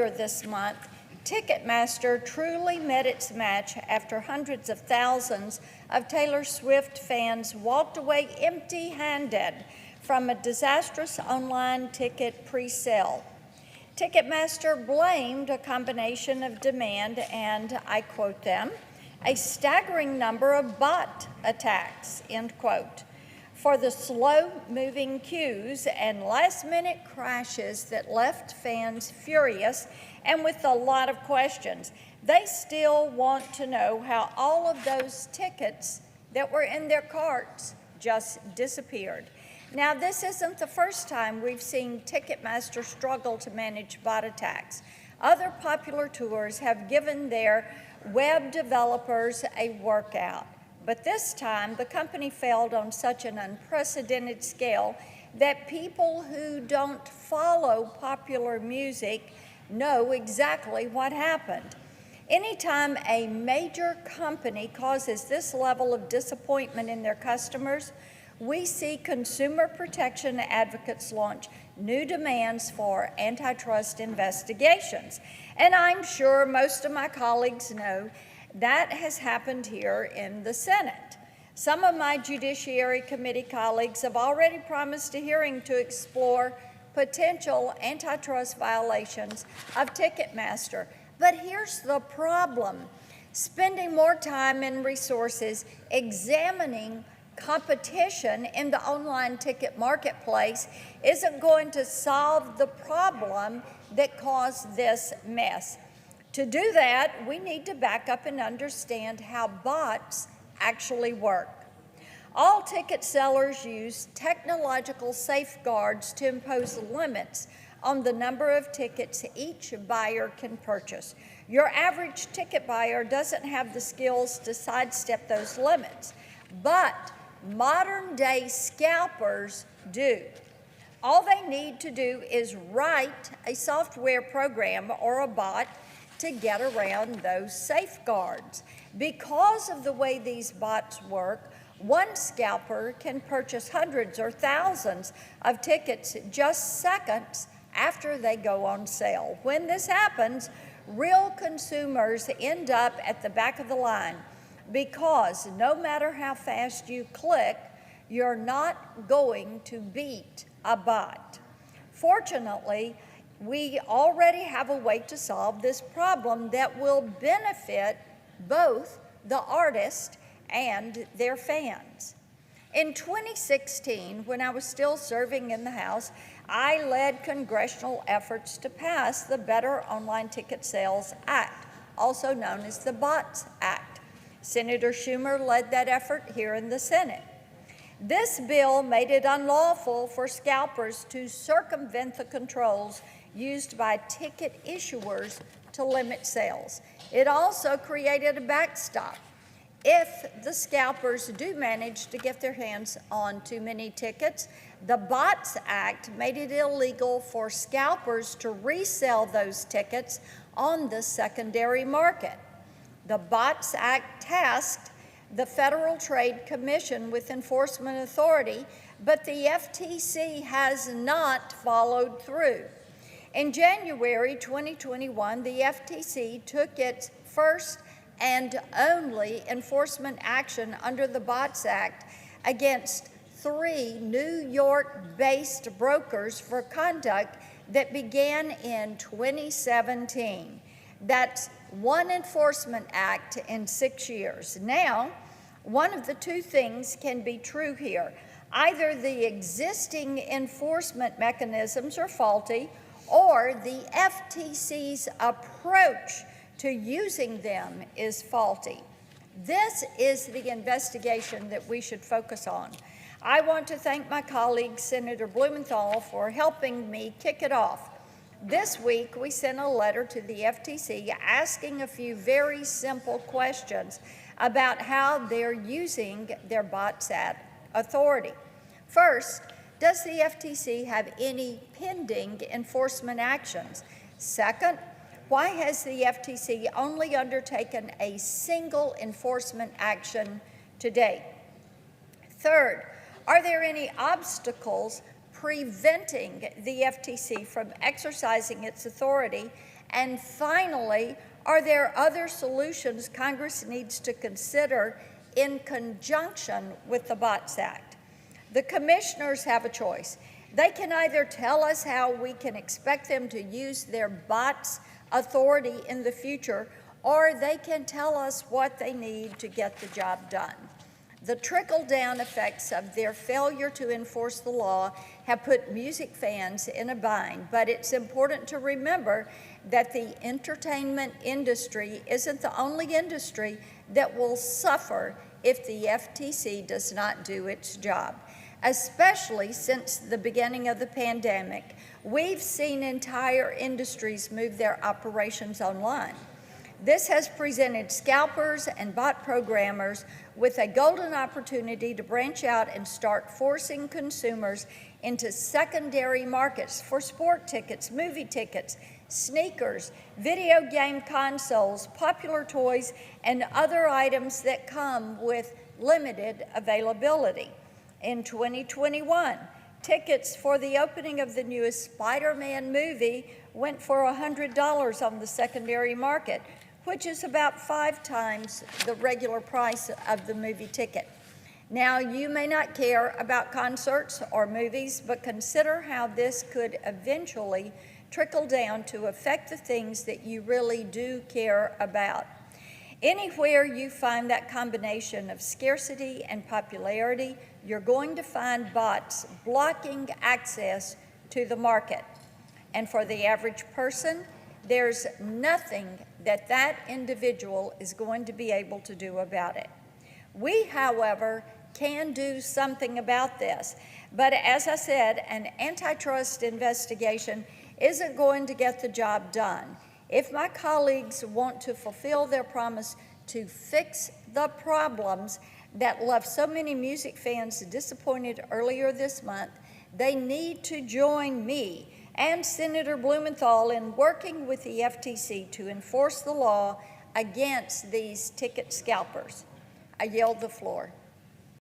earlier this month, Ticketmaster truly met its match after hundreds of thousands of Taylor Swift fans walked away empty-handed from a disastrous online ticket pre-sale. Ticketmaster blamed a combination of demand and, I quote them, a staggering number of bot attacks, end quote, for the slow-moving queues and last-minute crashes that left fans furious and with a lot of questions. They still want to know how all of those tickets that were in their carts just disappeared. Now, this isn't the first time we've seen Ticketmaster struggle to manage bot attacks. Other popular tours have given their web developers a workout. But this time, the company failed on such an unprecedented scale that people who don't follow popular music know exactly what happened. Anytime a major company causes this level of disappointment in their customers, we see consumer protection advocates launch new demands for antitrust investigations. And I'm sure most of my colleagues know that has happened here in the Senate. Some of my Judiciary Committee colleagues have already promised a hearing to explore potential antitrust violations of Ticketmaster. But here's the problem. Spending more time and resources examining competition in the online ticket marketplace isn't going to solve the problem that caused this mess. To do that, we need to back up and understand how bots actually work. All ticket sellers use technological safeguards to impose limits on the number of tickets each buyer can purchase. Your average ticket buyer doesn't have the skills to sidestep those limits, but modern-day scalpers do. All they need to do is write a software program or a bot to get around those safeguards. Because of the way these bots work, one scalper can purchase hundreds or thousands of tickets just seconds after they go on sale. When this happens, real consumers end up at the back of the line because no matter how fast you click, you're not going to beat a bot. Fortunately, we already have a way to solve this problem that will benefit both the artist and their fans. In 2016, when I was still serving in the House, I led congressional efforts to pass the Better Online Ticket Sales Act, also known as the BOTS Act. Senator Schumer led that effort here in the Senate. This bill made it unlawful for scalpers to circumvent the controls used by ticket issuers to limit sales. It also created a backstop. If the scalpers do manage to get their hands on too many tickets, the BOTS Act made it illegal for scalpers to resell those tickets on the secondary market. The BOTS Act tasked the Federal Trade Commission with enforcement authority, but the FTC has not followed through. In January 2021, the FTC took its first and only enforcement action under the BOTS Act against 3 New York-based brokers for conduct that began in 2017. That's one enforcement act in 6 years. Now, one of the two things can be true here. Either the existing enforcement mechanisms are faulty, or the FTC's approach to using them is faulty. This is the investigation that we should focus on. I want to thank my colleague, Senator Blumenthal, for helping me kick it off. This week, we sent a letter to the FTC asking a few very simple questions about how they're using their BOTS Act authority. First, does the FTC have any pending enforcement actions? Second, why has the FTC only undertaken a single enforcement action to date? Third, are there any obstacles preventing the FTC from exercising its authority? And finally, are there other solutions Congress needs to consider in conjunction with the BOTS Act? The commissioners have a choice. They can either tell us how we can expect them to use their BOTS authority in the future, or they can tell us what they need to get the job done. The trickle-down effects of their failure to enforce the law have put music fans in a bind, but it's important to remember that the entertainment industry isn't the only industry that will suffer if the FTC does not do its job. Especially since the beginning of the pandemic, we've seen entire industries move their operations online. This has presented scalpers and bot programmers with a golden opportunity to branch out and start forcing consumers into secondary markets for sport tickets, movie tickets, sneakers, video game consoles, popular toys, and other items that come with limited availability. In 2021, tickets for the opening of the newest Spider-Man movie went for $100 on the secondary market, which is about 5 times the regular price of the movie ticket. Now, you may not care about concerts or movies, but consider how this could eventually trickle down to affect the things that you really do care about. Anywhere you find that combination of scarcity and popularity, you're going to find bots blocking access to the market. And for the average person, there's nothing that that individual is going to be able to do about it. We, however, can do something about this. But as I said, an antitrust investigation isn't going to get the job done. If my colleagues want to fulfill their promise to fix the problems that left so many music fans disappointed earlier this month, they need to join me and Senator Blumenthal in working with the FTC to enforce the law against these ticket scalpers. I yield the floor.